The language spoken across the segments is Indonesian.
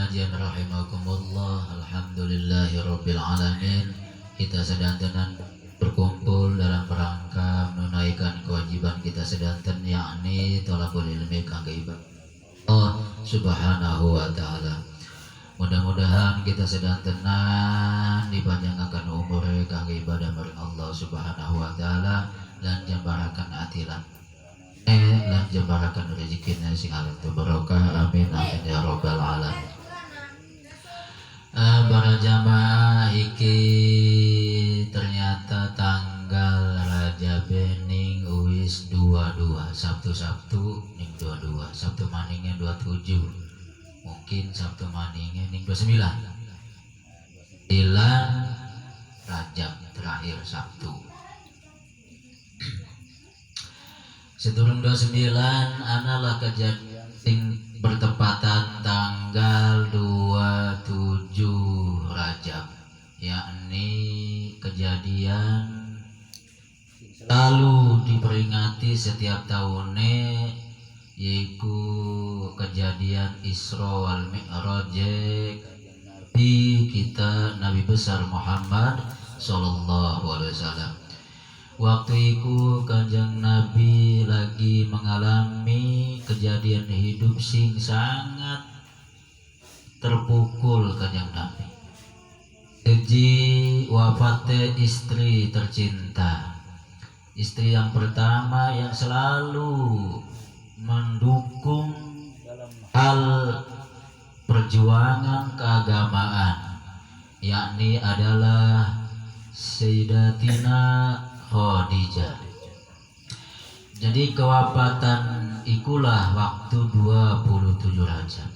pengajian rahimakumullah. Alhamdulillahirabbil alamin. Kita sedanten berkumpul dalam rangka menunaikan kewajiban kita sedanten, yakni thalabul ilmi kangge ibadah Allah Subhanahu wa taala. Mudah-mudahan kita sedantenan dipanjangkan umur kangge ibadah maring Allah Subhanahu wa taala dan jambarakan atilan lan jambarakan rezekina sing alatu barokah. Amin amin ya rabbal alamin. Para jamaah iki ternyata tanggal Raja Bening uwis 22 Sabtu ning 22 Sabtu maningnya 27 mungkin Sabtu maningnya ning 29 Ilan Rajab terakhir Sabtu sedurung 29 analah kejadian sing bertepatan tanggal 27 Rajab, yakni kejadian lalu diperingati setiap tahunnya, yaitu kejadian Isra wal Mi'raj di kita Nabi besar Muhammad sallallahu alaihi wasallam. Waktu itu Kanjeng Nabi lagi mengalami kejadian hidup sing sangat terpukul. Kanjeng Nabi Eji wafatnya istri tercinta, istri yang pertama yang selalu mendukung hal perjuangan keagamaan, yakni adalah Sayyidatina Khadijah. Jadi kewafatan ikulah waktu 27 Rajab.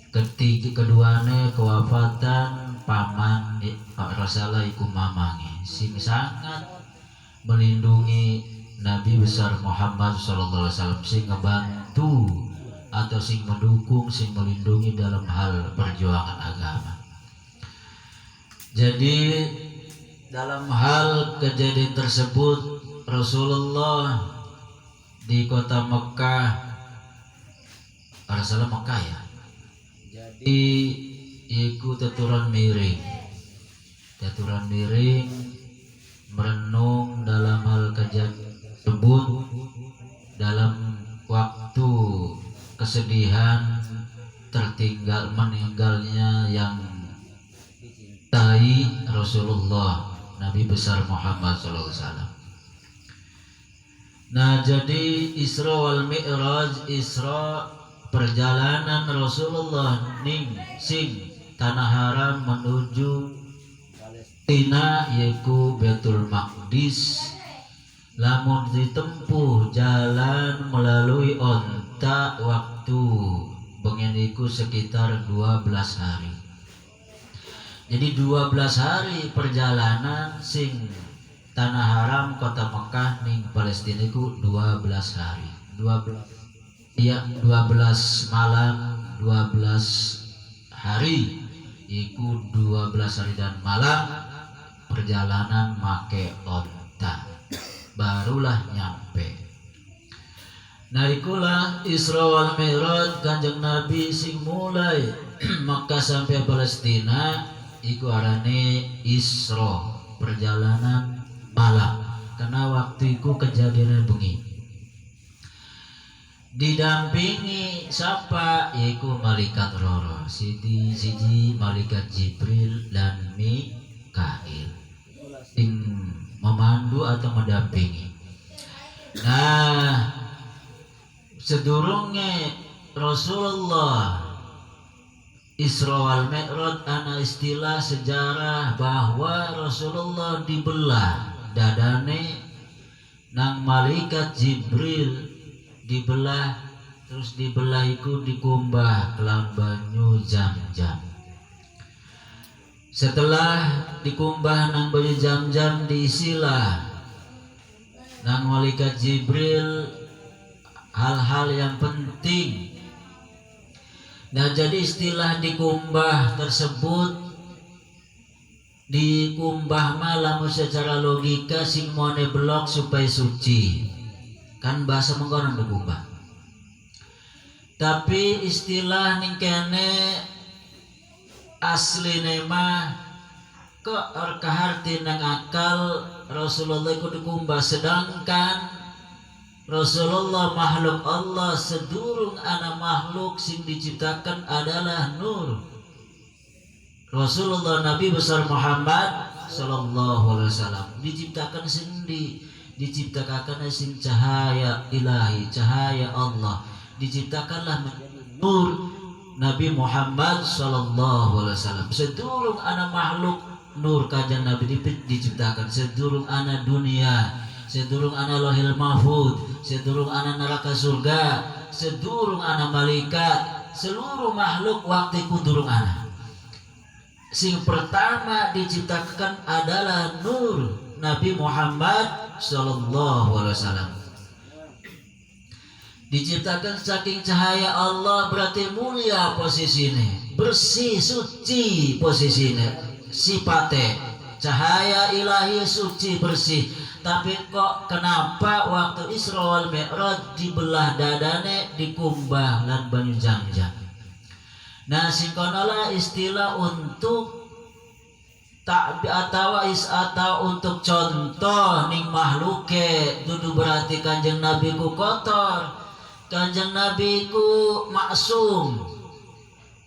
Keduanya kewafatan paman Rasulullah iku mamange sing sangat melindungi Nabi besar Muhammad sallallahu alaihi wasallam, sing ngebantu atau sing mendukung, sing melindungi dalam hal perjuangan agama. Jadi dalam hal kejadian tersebut Rasulullah di kota Mekah, Rasulullah Mekah ya, jadi ikut teturan miring merenung dalam hal kejadian tersebut dalam waktu kesedihan meninggalnya yang tai Rasulullah Nabi besar Muhammad sallallahu alaihi wasallam. Nah, jadi Isra wal Mi'raj, Isra perjalanan Rasulullah ning sing tanah haram menuju Palestina yaitu Baitul Maqdis, lamun ditempuh jalan melalui onta waktu bengen iku sekitar 12 hari. Jadi 12 hari perjalanan sing tanah haram kota Mekah ning Palestina itu 12 hari. 12 malam, 12 hari. Iku 12 hari dan malam perjalanan make onta. Barulah nyampe. Nah ikulah Isra wal Mi'raj Kanjeng Nabi sing mulai Makkah sampai Palestina iku arane Isra, perjalanan malam, karena waktu itu kejadian bengi. Didampingi siapa? Yaitu malaikat loro, siji malaikat Jibril dan Mikail sing memandu atau mendampingi. Nah, sedurunge Rasulullah Isra wal Mi'raj ana istilah sejarah bahwa Rasulullah dibelah dadane nang malaikat Jibril, dibelah terus dibelah iku dikumbah kelan banyu Zam-Zam. Setelah dikumbah nang banyu Zam-Zam diisilah nang malaikat Jibril hal-hal yang penting. Nah, jadi istilah dikumbah tersebut dikumbah malam secara logika sing mone blok supaya suci. Kan bahasa mengkonon dikumbah. Tapi istilah ning kene asli mah kok kaharti nang akal Rasulullah kudu kumbah, sedangkan Rasulullah makhluk Allah, sedurung ana makhluk sing diciptakan adalah nur. Rasulullah Nabi besar Muhammad sallallahu alaihi wasallam diciptakan diciptakan sing cahaya ilahi, cahaya Allah, diciptakanlah menjadi nur Nabi Muhammad sallallahu alaihi wasallam. Sedurung ana makhluk nur kajan Nabi diciptakan, sedurung ana dunia, sedurung ana lohil mahfud, sedurung ana neraka surga, sedurung ana malaikat, seluruh makhluk waktu kudurung ana. Sing pertama diciptakan adalah nur Nabi Muhammad sallallahu alaihi wasallam. Diciptakan saking cahaya Allah berarti mulia posisinya, bersih suci posisinya, sifatnya cahaya ilahi suci bersih. Tapi kok kenapa waktu Isra wal Mi'raj dibelah dadane dikumbah lan banyu Zamzam. Nah singkonola istilah untuk atau untuk contoh ning makhluke dudu berarti Kanjeng Nabi ku kotor, Kanjeng Nabi ku maksum,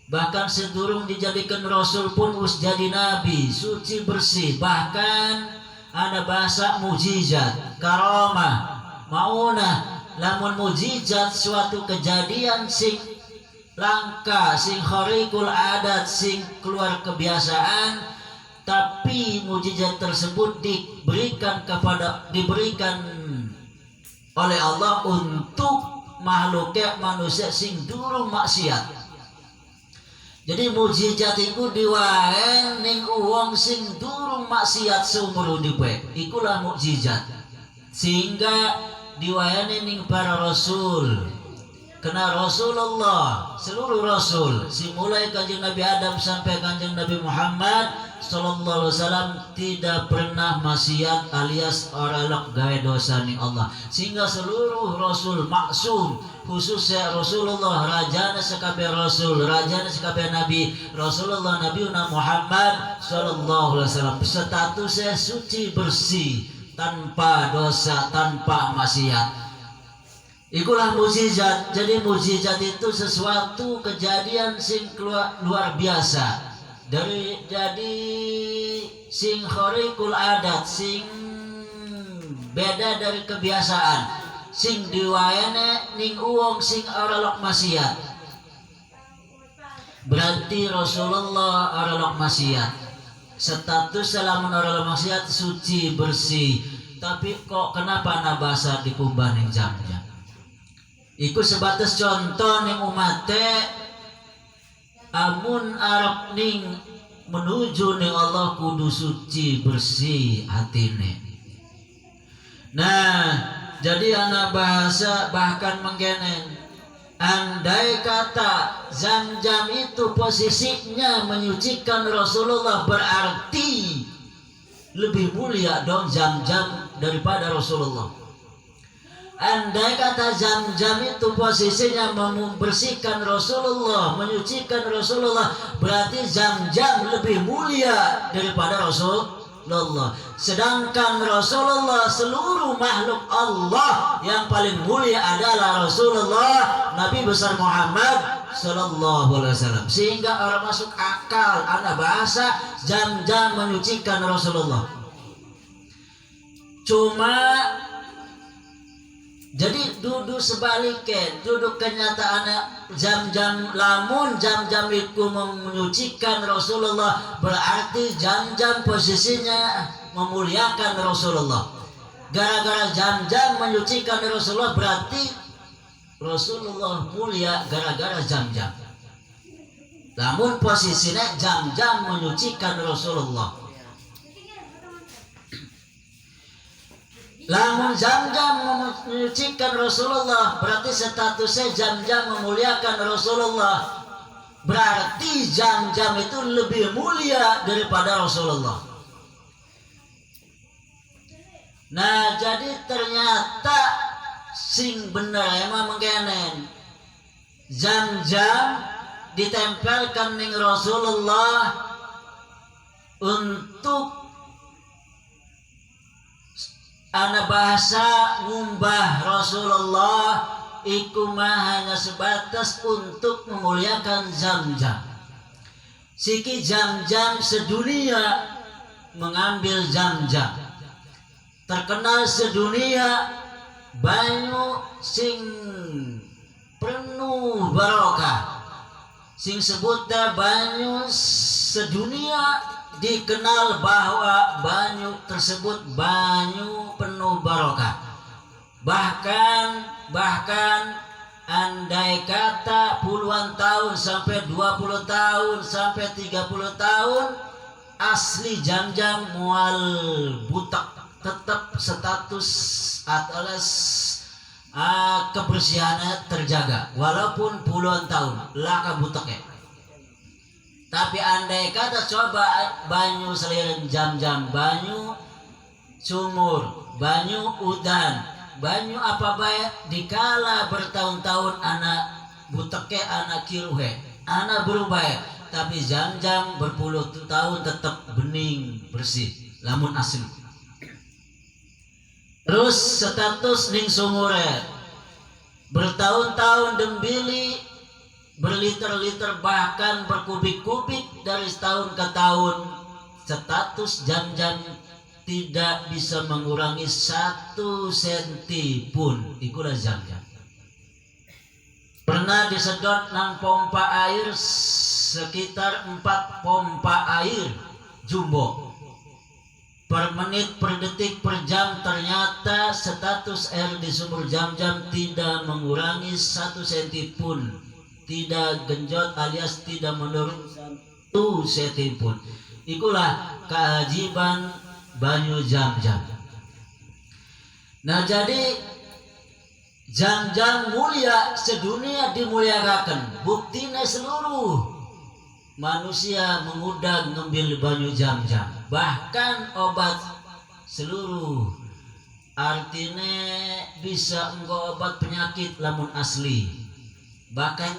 bahkan sedurung dijadikan Rasul pun us jadi Nabi suci bersih, bahkan ada bahasa mujizat, karamah, maunah. Lamun mujizat suatu kejadian sing langka, sing khariqul adat, sing keluar kebiasaan, tapi mujizat tersebut diberikan oleh Allah untuk makhluknya manusia sing durung maksiat. Jadi mujizat itu diwaen ning uang sing durung maksiat seumur hidupe, ikulah mukjizat. Sehingga diwaeni ning para rasul. Kena Rasulullah, seluruh rasul, simulai Kanjeng Nabi Adam sampai Kanjeng Nabi Muhammad sallallahu alaihi wasallam tidak pernah maksiat alias oralok gawe dosa ning Allah. Sehingga seluruh rasul maksum, khususnya Rasulullah rajana sekabeh rasul, rajana sekabeh nabi, Rasulullah Nabiuna Muhammad sallallahu alaihi wasallam statusnya suci bersih, tanpa dosa, tanpa maksiat. Ikulah mukjizat. Jadi mukjizat itu sesuatu kejadian sing luar biasa. Jadi sing khariqul adat, sing beda dari kebiasaan, sing diwaene ning uwong sing ora lok maksiat. Berarti Rasulullah ora lok maksiat. Status salamun ora lok maksiat suci bersih. Tapi kok kenapa nabasa dikumbah ning Zamzam? Iku sebatas contoh ning umate amun arep ning menuju ning Allah kudu suci bersih hatine. Nah, jadi anak bahasa bahkan menggenen, andai kata Zamzam itu posisinya menyucikan Rasulullah, berarti lebih mulia dong Zamzam daripada Rasulullah. Andai kata Zamzam itu posisinya membersihkan Rasulullah, menyucikan Rasulullah, berarti Zamzam lebih mulia daripada Rasulullah. Sedangkan Rasulullah, seluruh makhluk Allah yang paling mulia adalah Rasulullah Nabi besar Muhammad sallallahu alaihi wasallam. Sehingga orang masuk akal ana bahasa Zamzam menyucikan Rasulullah. Cuma jadi duduk sebaliknya, duduk kenyataannya Zamzam, lamun Zamzam itu menyucikan Rasulullah, berarti Zamzam posisinya memuliakan Rasulullah. Gara-gara Zamzam menyucikan Rasulullah, berarti Rasulullah mulia gara-gara Zamzam. Lamun posisinya Zamzam menyucikan Rasulullah. Lamun Zamzam menyucikan Rasulullah, berarti statusnya Zamzam memuliakan Rasulullah. Berarti Zamzam itu lebih mulia daripada Rasulullah. Nah, jadi ternyata sing bener emang mengkenen Zamzam ditempelkan ning Rasulullah untuk ana bahasa ngumbah Rasulullah iku mah hanya sebatas untuk memuliakan Zamzam. Siki Zamzam sedunia mengambil Zamzam. Terkenal sedunia banyu sing penuh barokah, sing sebutnya banyu sedunia, dikenal bahwa banyu tersebut banyu penuh barokah. Bahkan andai kata puluhan tahun sampai 20 tahun sampai 30 tahun asli Zamzam mual butak, tetap status atau kebersihannya terjaga walaupun puluhan tahun laka butak ya. Tapi andai kata coba banyu selirin Zamzam, banyu sumur, banyu udan, banyu apa baik dikala bertahun-tahun anak butake anak kiruhe anak berubah, tapi Zamzam berpuluh tahun tetap bening bersih lamun asli. Terus status ning sumure bertahun-tahun dembili, berliter-liter bahkan berkubik-kubik dari tahun ke tahun, status Zamzam tidak bisa mengurangi 1 senti pun. Ikulah Zamzam. Pernah disedot nang pompa air sekitar 4 pompa air jumbo. Per menit, per detik, per jam ternyata status air di sumur Zamzam tidak mengurangi 1 senti pun, tidak genjot alias tidak menurun 1 senti pun. Ikulah keajaiban banyu Zamzam. Nah jadi Zamzam mulia, sedunia dimuliakan. Buktinya seluruh manusia mengundang ngambil banyu Zamzam. Bahkan obat seluruh, artinya bisa engkau obat penyakit lamun asli. Bahkan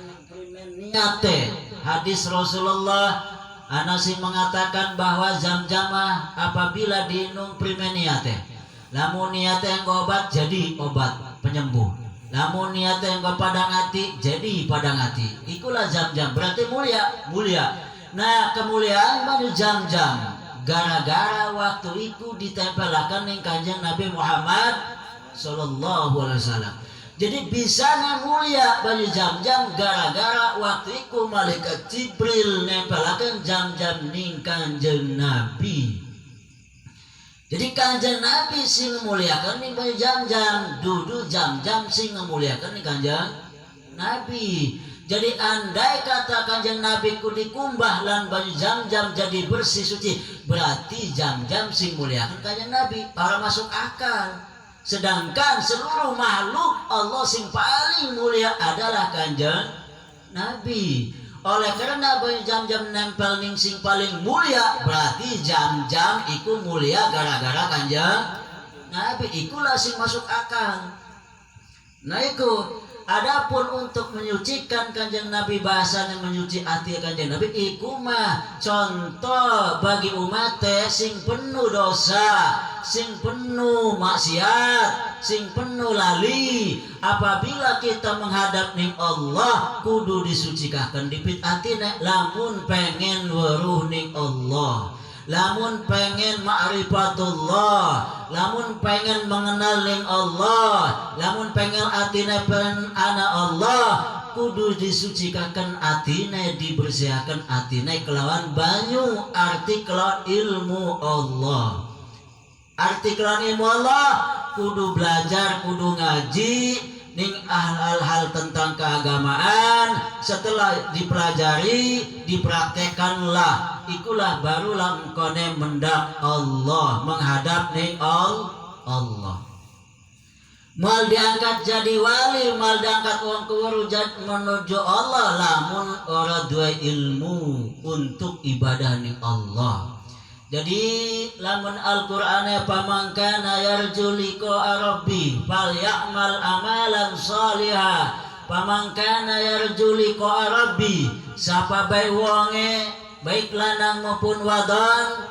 niate hadis Rasulullah anasi mengatakan bahwa Zamzamah apabila diinum primeniate, lamun niate engkau obat jadi obat penyembuh, lamun niate engkau padang hati jadi padang hati. Ikulah Zamzam, berarti mulia. Nah kemuliaan banyu Zamzam gara-gara waktu itu ditempelakan ning Kanjeng Nabi Muhammad sallallahu alaihi wasallam. Jadi bisanya mulia banyu Zamzam gara-gara waktu itu malaikat Jibril nempelakan Zamzam ning Kanjeng Nabi. Jadi Kanjeng Nabi sing muliakan ning banyu Zamzam, dudu Zamzam sing muliakan ning Kanjeng Nabi. Jadi andai kata Kanjeng Nabi ku dikumbah lan banyu Zamzam jadi bersih suci, berarti Zamzam sing muliakan Kanjeng Nabi, para masuk akal. Sedangkan seluruh makhluk Allah sing paling mulia adalah Kanjeng Nabi. Oleh karena banyu Zamzam nempel ning sing paling mulia, berarti Zamzam iku mulia gara-gara Kanjeng Nabi. Ikulah sing masuk akal. Nah iku adapun untuk menyucikan Kanjeng Nabi, bahasanya menyuci hati Kanjeng Nabi, iku mah contoh bagi umat sing penuh dosa, sing penuh maksiat, sing penuh lali. Apabila kita menghadap ning Allah kudu disucikaken dipit atine, lamun pengen weruh ning Allah, lamun pengen ma'rifatullah, lamun pengen mengenal ning Allah, lamun pengen atine pen ana Allah, kudu disucikaken atine, dibersihaken atine kelawan banyu, arti kelawan ilmu Allah. Arti kelawan ilmu Allah kudu belajar, kudu ngaji ning hal-hal tentang keagamaan. Setelah dipelajari, dipraktekanlah, ikulah barulah engkone mendak Allah, menghadap ning Allah. Mal diangkat jadi wali, mal diangkat wong kuwuru menuju Allah, lamun ora duwe ilmu untuk ibadah ning Allah. Jadi lamun Al-Qur'ane pamangkana yarju liqa rabbi falyamal amalan salihah, pamangkana yarju liqa rabbi, sapa bae wonge baik lanang maupun wadon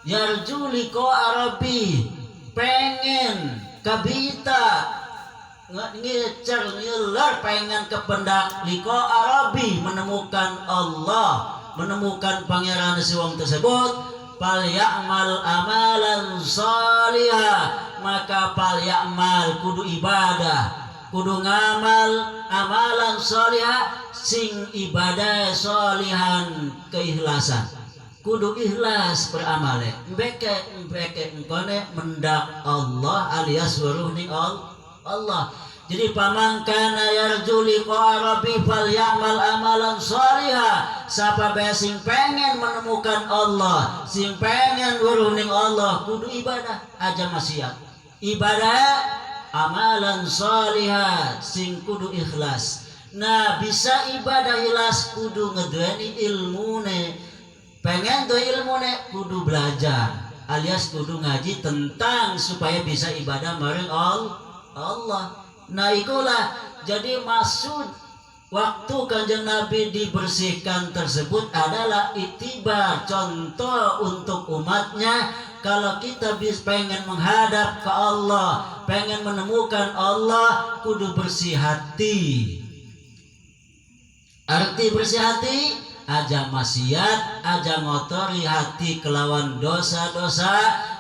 yarju liqa rabbi pengen kabita ngecer ngiler pengen kependak liqa rabbi menemukan Allah, menemukan pangeran si wong tersebut. Fal ya'mal amalan salihah, maka fal ya'mal kudu ibadah, kudu ngamal amalan salihah sing ibadah salihan keikhlasan, kudu ikhlas beramale mbeke engkone mendak Allah alias weruh ning Allah. Jadi pamangkana yarju liqa rabbi falyamal amalan salihah, sapa bae sing pengen menemukan Allah, sing pengen weruh ning Allah kudu ibadah aja maksiat. Ibadah amalan salihah sing kudu ikhlas. Nah, bisa ibadah ikhlas kudu ngedueni ilmune. Pengen tuh ilmune kudu belajar alias kudu ngaji tentang supaya bisa ibadah marang Allah. Nah itulah jadi maksud waktu Kanjeng Nabi dibersihkan tersebut adalah itibar contoh untuk umatnya. Kalau kita pengen menghadap ke Allah, pengen menemukan Allah, kudu bersih hati. Arti bersih hati aja maksiat, aja ngotori hati kelawan dosa-dosa.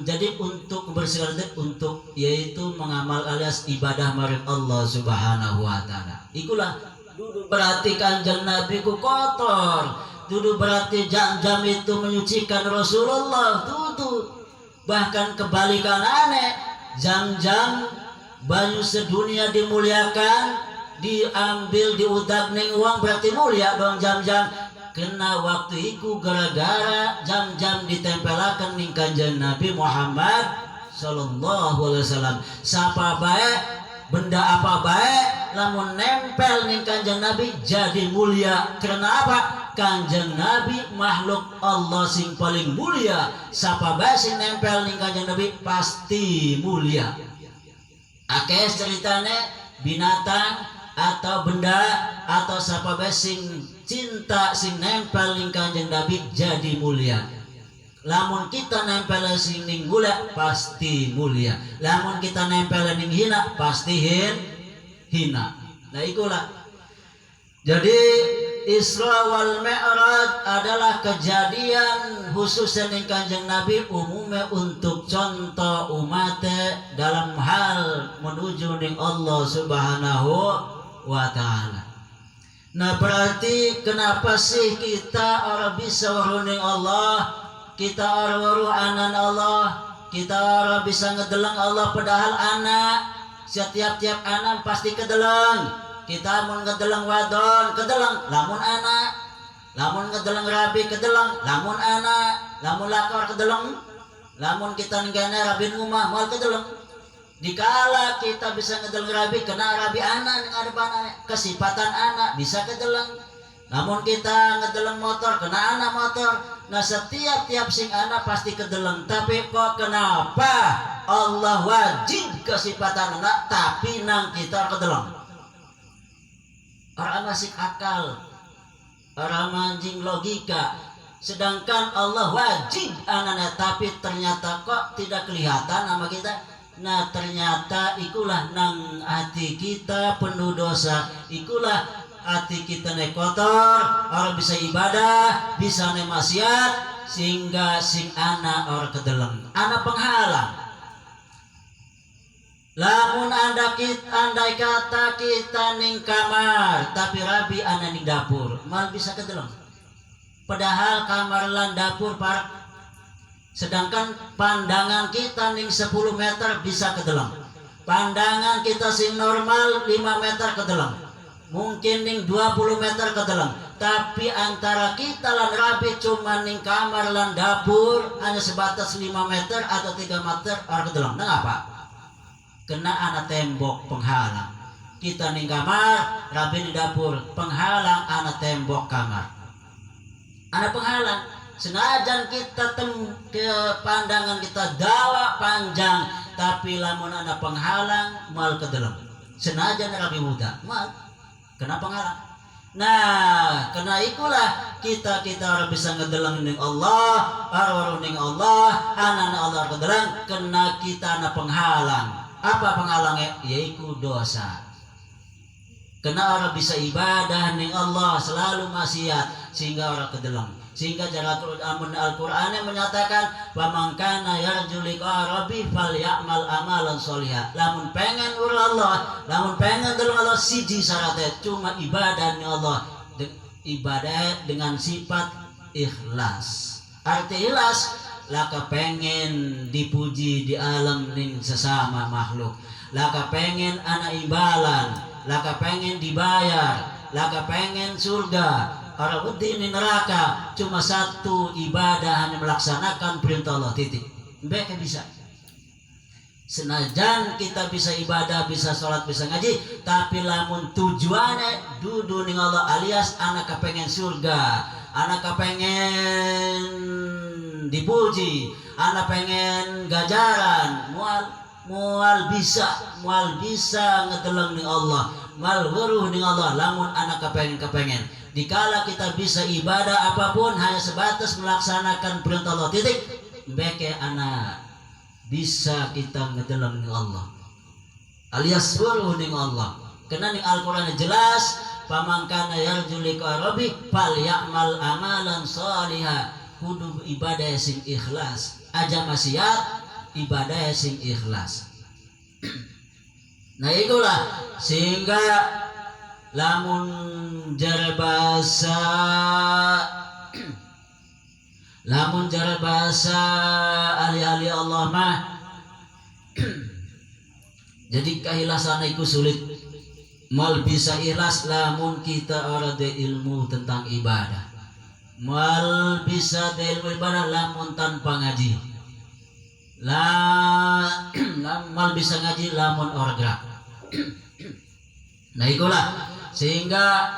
Jadi untuk bersihkan untuk yaitu mengamal alias ibadah marang Allah Subhanahu wa taala. Ikulah dudu berarti Kanjeng Nabi ku kotor, dudu berarti jam-jam itu menyucikan Rasulullah, dudu. Bahkan kebalikan aneh, jam-jam banyu sedunia dimuliakan, diambil diudag ning uang berarti mulia dong jam-jam. Kena waktu itu gara-gara jam-jam ditempelakan ning Kanjeng Nabi Muhammad sallallahu alaihi wasallam. Sapa bae benda apa bae lamun nempel ning Kanjeng Nabi jadi mulia. Karena apa? Kanjeng Nabi makhluk Allah sing paling mulia. Sapa bae sing nempel ning Kanjeng Nabi pasti mulia. Akeh ceritane binatang atau benda atau sapa bae sing cinta sing nempel ning Kanjeng Nabi jadi mulia. Lamun kita nempel sing ning mulia pasti mulia. Lamun kita nempel ning hina pasti hina. Nah ikulah. Jadi Isra wal Mi'raj adalah kejadian khusus ning Kanjeng Nabi umumnya untuk contoh umat dalam hal menuju ning Allah Subhanahu wa taala. Nah berarti kenapa sih kita orang bisa waruning Allah, kita orang waruh anan Allah, kita orang bisa ngedelang Allah padahal anak setiap-tiap anak pasti kedelang. Kita mau ngedelang wadon kedelang, lamun anak, lamun ngedelang rabi kedelang, lamun anak, lamun lakar kedelang, lamun kita nenggana rabi rumah mal kedelang. Dikala kita bisa ngedelang rabi kena rabi anak yang ada panah kesifatan anak bisa kedelang. Namun kita ngedelang motor kena anak motor. Nah setiap sing anak pasti kedelang. Tapi kok kenapa Allah wajib kesifatan anak tapi nang kita kedelang? Orang masih akal, orang mancing logika. Sedangkan Allah wajib anaknya tapi ternyata kok tidak kelihatan nama kita. Nah ternyata ikulah nang hati kita penuh dosa, ikulah hati kita nek kotor, orang bisa ibadah, bisa nek maksiat, sehingga sing anak orang kedeleng, anak penghalang. Lamun andai kata kita ning kamar, tapi rabi anak ning dapur, mal bisa kedeleng. Padahal kamar lan dapur para sedangkan pandangan kita ning 10 meter bisa kedelang. Pandangan kita sing normal 5 meter kedelang. Mungkin ning 20 meter kedelang. Tapi antara kita lan rabi cuma ning kamar lan dapur hanya sebatas 5 meter atau 3 meter ar kedelang. Nah apa? Kena anak tembok penghalang. Kita ning kamar, rabi di dapur, penghalang anak tembok kamar. Anak penghalang. Senajan kita ke pandangan kita dawa panjang, tapi lamun anak penghalang mal ke dalam. Senajan rabi muda, mal kena penghalang. Nah, karena ikulah kita orang bisa ngedelang ning Allah, orang ning Allah, anak Allah kedelang, kena kita na penghalang. Apa penghalangnya? Yaitu dosa. Kena orang bisa ibadah ning Allah selalu maksiat sehingga orang kedelang. Sehingga jalan Al-Qur'an yang menyatakan faman kana yarju liqa rabbi falyamal amalan sholihan. Lamun pengen urang Allah, lamun pengen deleng Allah siji syaratnya cuma ibadah ning Allah. Ibadah dengan sifat ikhlas. Arti ikhlas laka pengen dipuji di alam ning sesama makhluk. Laka pengen anak imbalan, laka pengen dibayar, laka pengen surga. Orang budi ini neraka cuma satu ibadah hanya melaksanakan perintah Allah titik. Mereka bisa. Senajan kita bisa ibadah, bisa sholat, bisa ngaji, tapi lamun tujuannya dudu ning Allah alias anak kepengen surga, anak kepengen dipuji, anak pengen gajaran, mual bisa ngedeleng ning Allah, mal weruh ning Allah lamun anak kepengen. Dikala kita bisa ibadah apapun hanya sebatas melaksanakan perintah Allah titik, beke anak bisa kita ngedeleng ning Allah alias weruh ning Allah. Karena ning Al-Qur'an jelas faman kana yarju liqa rabbi falyamal amalan sholihan. Kudu ibadah sing ikhlas, aja maksiat ibadah sing ikhlas. Nah itulah sehingga lamun jar bahasa ahli-ahli Allah mah jadi keikhlasan itu sulit. Mal bisa ikhlas lamun kita orang de ilmu tentang ibadah. Mal bisa de ilmu ibadah lamun tanpa ngaji. Mal bisa ngaji lamun orang gerak. Nah itulah sehingga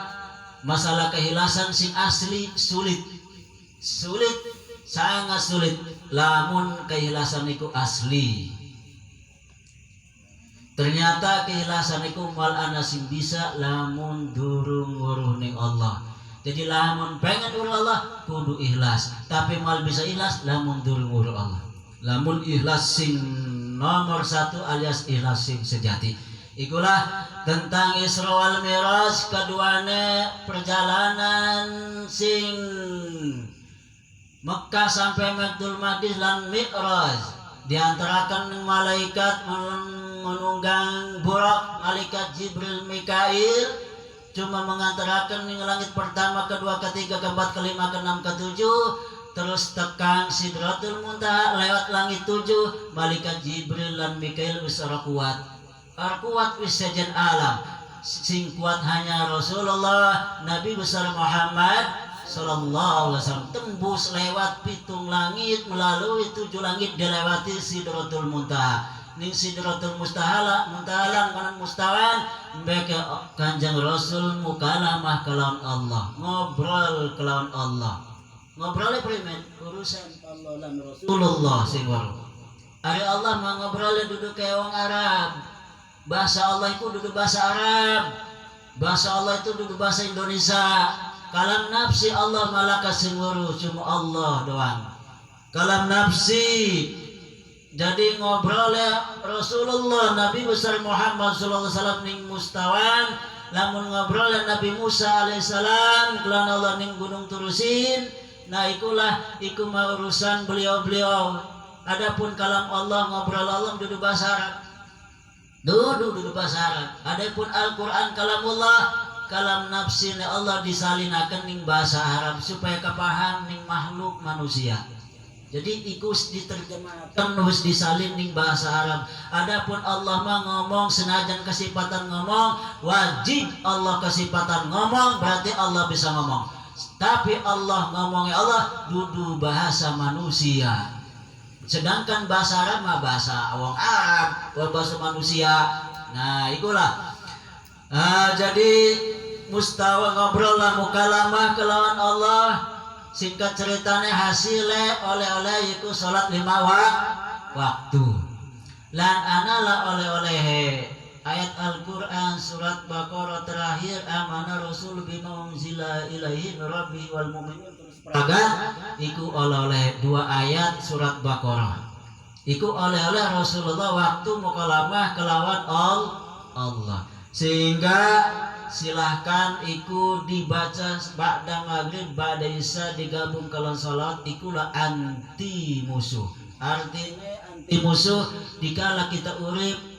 masalah keikhlasan sing asli sulit, sangat sulit lamun keikhlasan itu asli. Ternyata keikhlasan itu mal ana sing bisa lamun durung weruh ning Allah. Jadi lamun pengen weruh Allah kudu ikhlas, tapi mal bisa ikhlas lamun durung weruh Allah. Lamun ikhlas sing nomor satu alias ikhlas sing sejati. Ikulah tentang Isra wal Mi'raj keduanya perjalanan sing Mekah sampai Baitul Maqdis lan Mi'raj diantarakan malaikat menunggang burak malaikat Jibril Mikail cuma mengantarakan ning langit pertama, kedua, ketiga, keempat, kelima, keenam, ketujuh terus tekan Sidratul Muntaha lewat langit 7 malaikat Jibril lan Mikail wis ora kuat wis sejen alam sing kuat hanya Rasulullah Nabi besar Muhammad sallallahu alaihi wasallam tembus lewat pitung langit melalui 7 langit dilewati Sidratul Muntaha ning Sidratul Muntaha kanan mustawan mbeke Kanjeng Rasul mukalamah kelawan Allah ngobrol kelawan Allah ngobrolnya primen urusan Allah lan Rasulullah sing waru ari Allah mah ngobrolnya duduk kayak wong Arab. Bahasa Allah itu duduk bahasa Arab, bahasa Allah itu duduk bahasa Indonesia. Kalam nafsi Allah malaka singuru cuma Allah doang. Kalam nafsi jadi ngobrolnya Rasulullah Nabi besar Muhammad sallallahu alaihi wasallam ning mustawan, lamun ngobrolnya Nabi Musa alaihissalam kelan Allah ning gunung Turusin. Nah ikulah iku mah urusan beliau-beliau. Adapun kalam Allah ngobrol Allah duduk bahasa Arab. Duduk bahasa Arab. Adapun Al-Qur'an kalamullah, kalam nafsina Allah disalinakan ning bahasa Arab supaya kapaham ning makhluk manusia. Jadi ikus diterjemahkan harus disalin ning bahasa Arab. Adapun Allah mah ngomong senajan kesipatan ngomong, wajib Allah kesipatan ngomong berarti Allah bisa ngomong. Tapi Allah ngomongnya Allah dudu bahasa manusia. Sedangkan bahasa Arab mah bahasa wong Arab, bahasa manusia. Nah, itulah. Jadi mustawa ngobrol lah mukalamah kelawan Allah. Singkat ceritanya hasilnya oleh-oleh itu salat 5 waktu. Lan analah oleh-oleh ayat Al-Quran surat Baqarah terakhir amana rasul bima unzila ilaihi min rabbi wal mu'minun terus peragat iku oleh dua ayat surat Baqarah iku oleh Rasulullah waktu mukalamah kelawan Allah sehingga silahkan iku dibaca ba'da maghrib ba'da isya digabung kelawan salat ikulah anti musuh artinya anti musuh dikala kita urip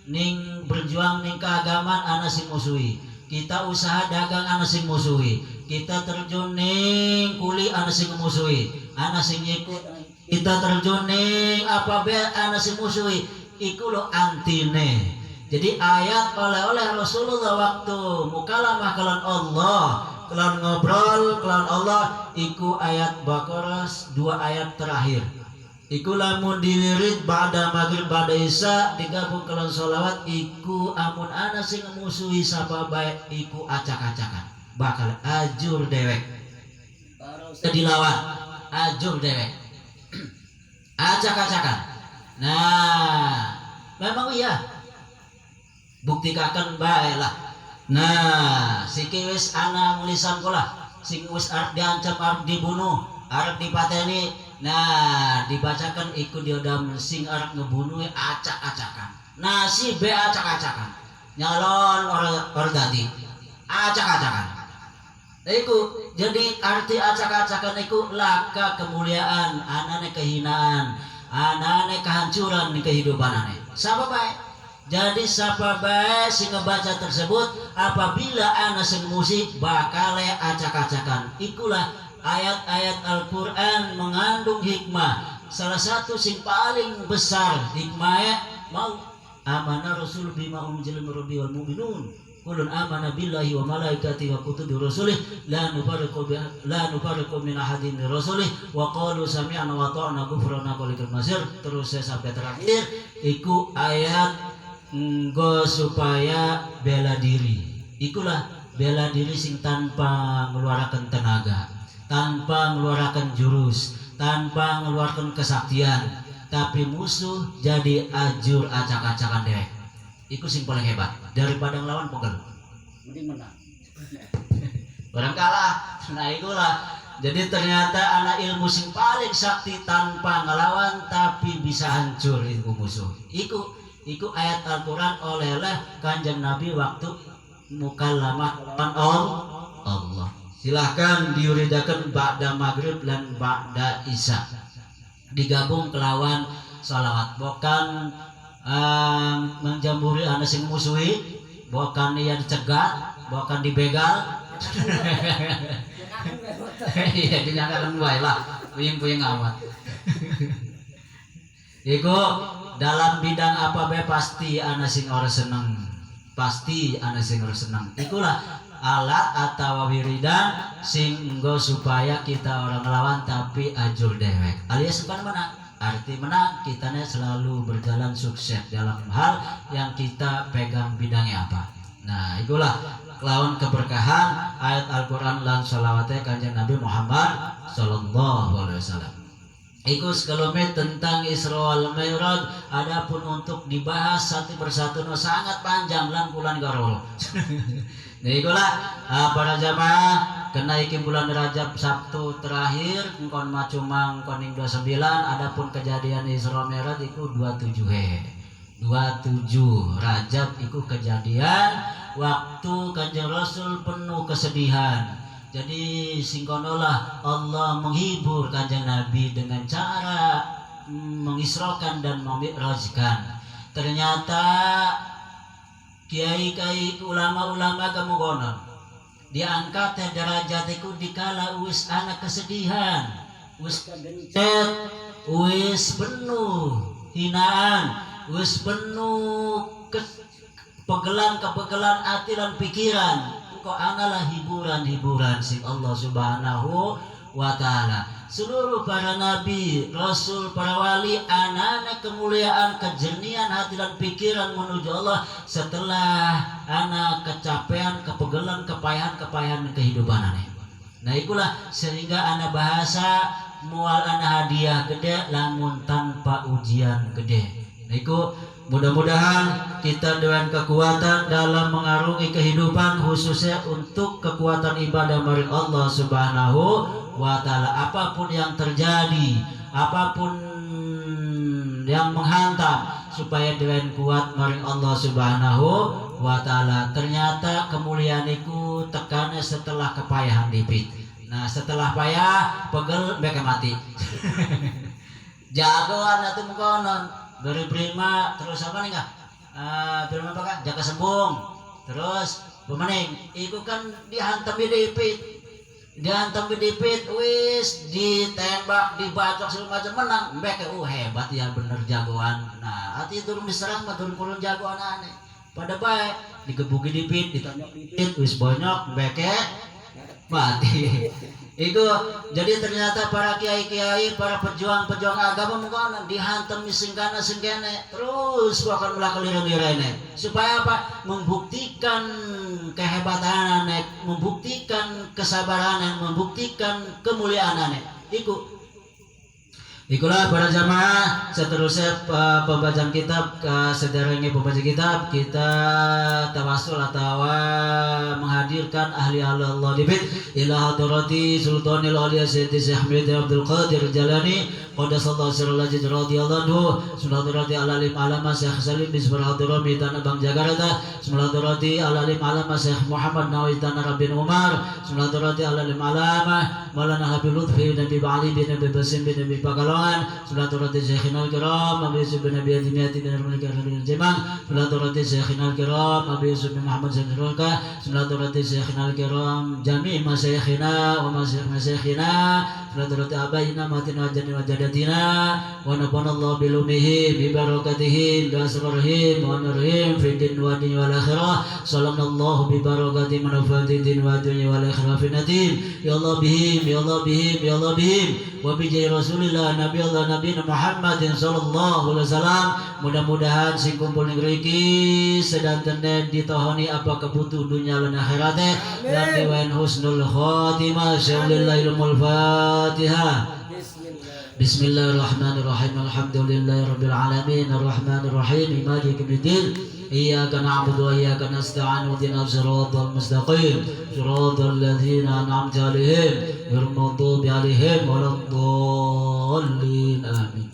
ning berjuang ning keagamaan ana sing musuhi kita usaha dagang ana sing musuhi kita terjun ning kuli ana sing musuhi ana sing ikut kita terjun ning apa be ana sing musuhi iku lo antine jadi ayat oleh Rasulullah waktu mukalamah kelawan Allah kelawan ngobrol kelawan Allah iku ayat Baqarah dua ayat terakhir iku lamun diwirid ba'da maghrib ba'da isya digabung kelawan sholawat iku amun ana sing musuhi sapa bae iku acak-acakan bakal ajur dewek dilawan ajur dewek acak-acakan nah memang iya buktikaken bae lah nah siki wis ana mulisan kula sing wis arep diancam arep dibunuh arep dipateni nah dibacakan ikut diodam sing arep ngebunuh acak-acakan nasi be acak-acakan nyalon orang ganti acak-acakan iku jadi arti acak-acakan iku laka kemuliaan anane kehinaan anane kehancuran di kehidupan ane siapa baik jadi siapa baik sing ngebaca tersebut apabila ana sing musik bakal acak-acakan ikulah ayat-ayat Al-Quran mengandung hikmah salah satu sing paling besar hikmahnya mau amana rasul bima unzila min rabbi wal mu'minun kullun amana billahi wa malaikatihi wa kutubihi wa rusulih la nufarriqu min ahadin min rasulih wa qalu sami'na wa ata'na ghufranaka wa ilaikal masir terus saya sampai terakhir iku ayat nggo supaya bela diri ikulah bela diri sing tanpa mengeluarkan tenaga tanpa mengeluarkan jurus, tanpa mengeluarkan kesaktian, tapi musuh jadi ajur acak-acakan dewek. Iku sing paling hebat daripada ngelawan pegel. Mending menang. Barang kalah, nah ikulah. Jadi ternyata anak ilmu sing paling sakti tanpa ngelawan tapi bisa hancur itu musuh. Iku ayat Al-Quran oleh Kanjeng Nabi waktu mukallamah Allah. Silahkan diuridakan ba'da maghrib dan ba'da isya digabung kelawan salawat bukan menjamburi anak sing musuhi bukan ia dicegat bukan dibegal iya dinyatakan baik lah puyeng-puyeng amat iku dalam bidang apa be pasti anak sing ora seneng ikulah alat atau wiridan sing nggo supaya kita orang lawan tapi ajur dewek alias bukan menang arti menang kitanya selalu berjalan sukses dalam hal yang kita pegang bidangnya apa nah itulah lawan keberkahan ayat Al-Quran lan sholawatnya Kanjeng Nabi Muhammad sallallahu alaihi wasallam iku sekelumit tentang Isra wal Mi'raj adapun untuk dibahas satu persatu sangat panjang lan bulan garolo nah itulah para jamaah kenaikin bulan Rajab Sabtu terakhir engkon macumang koning 29 adapun kejadian Isra Mi'raj iku 27 Rajab iku kejadian waktu Kanjeng Rasul penuh kesedihan jadi singkonolah Allah menghibur Kanjeng Nabi dengan cara mengisrokan dan memi'rajkan ternyata kiai-kiai ulama-ulama kamu konon diangkat derajat itu dikala wis anak kesedihan wis kegencet wis penuh hinaan wis penuh kepegelan hati dan pikiran kok analah hiburan sing Allah Subhanahu wa ta'ala seluruh para nabi, rasul, para wali anak kemuliaan, kejernihan hati dan pikiran menuju Allah setelah anak kecapean, kepegelan, kepayahan kehidupan aneh. Nah itulah sehingga anak bahasa mual anak hadiah gede lamun tanpa ujian gede. Nah itu Mudah-mudahan kita dengan kekuatan dalam mengarungi kehidupan, khususnya untuk kekuatan ibadah maring Allah Subhanahu wa taala. Apapun yang terjadi, apapun yang menghantam, supaya dengan kuat maring Allah Subhanahu wa taala. Ternyata kemuliaan iku tekane setelah kepayahan dipit. Nah, setelah payah pegel mereka mati. Jagoan atuh mengkonon beri prima terus apa nih kak? Prima apa kak? Jaka sembung terus pemaning iku kan dihantam di dipit wis ditembak dibacok segala macam menang mbek hebat ya bener jagoan. Nah hati turun diserang mah turun jagoan aneh pada baik digebuki dipit ditembak dipit wis bonyok mbek mati. Itu jadi ternyata para kiai-kiai, para pejuang-pejuang agama mungkin dihantam di singkana terus akan melakukan lirang-lirang supaya apa? Membuktikan kehebatan, membuktikan kesabaran, membuktikan kemuliaan. Ikulah para jamaah, seterusnya pembacaan kitab, sederhana pembaca kitab, kita tawasul atau menghadirkan ahli Allah dibit ila hadrati sultanil auliya sayyidi Syekh Ahmad Abdul Qadir Jalani qaddasallahu sirrul aziz radhiyallahu anhu sunadrati alalim alama Syekh Salim bismil hadrami tanah Bang Jakarta sunadrati alalim alama Syekh Muhammad Nawawi tanah Rabbin Umar sunadrati alalim alama Maulana Habib Lutfi Nabi Ba'ali bin Nabi Basim bin Nabi Pakalongan sunadrati Syekhina al-Kiram Nabi Yusuf bin Nabi Adimiyati bin Nabi Karnil Jemang sunadrati Syekhina al-Kiram Nabi Yusuf bin Muhammad Zandurulka sunadrati Syekhina al-Kiram jami' masyayikhina wa masyayikhina sunadrati abayina matina wajadina wajadatina wa nafanallahu bilumihim bibarakatihim biasrarihim wa nurihim fid wa din wal akhirah sallallahu bibarakati manafati din wa dunya wal akhirah finatin ya Allah bihim ya Allah bihim ya Allah bihim wa bijai Rasulillah Nabi Allah Nabi Muhammadin sallallahu alaihi wasallam. Mudah-mudahan sing kumpul negeri iki sedanten ditohoni apa kebutuh dunia lan akhiratnya dan diwan husnul khatimah syallillahil fatihah. Bismillahirrahmanirrahim. Alhamdulillahirabbil alamin arrahmanir rahim maliki yaumiddin. Iyyaka na'budu wa iyyaka nasta'in ihdinas siratal mustaqim siratal ladzina an'amta 'alaihim ghairil maghdubi 'alaihim waladdallin. Amin.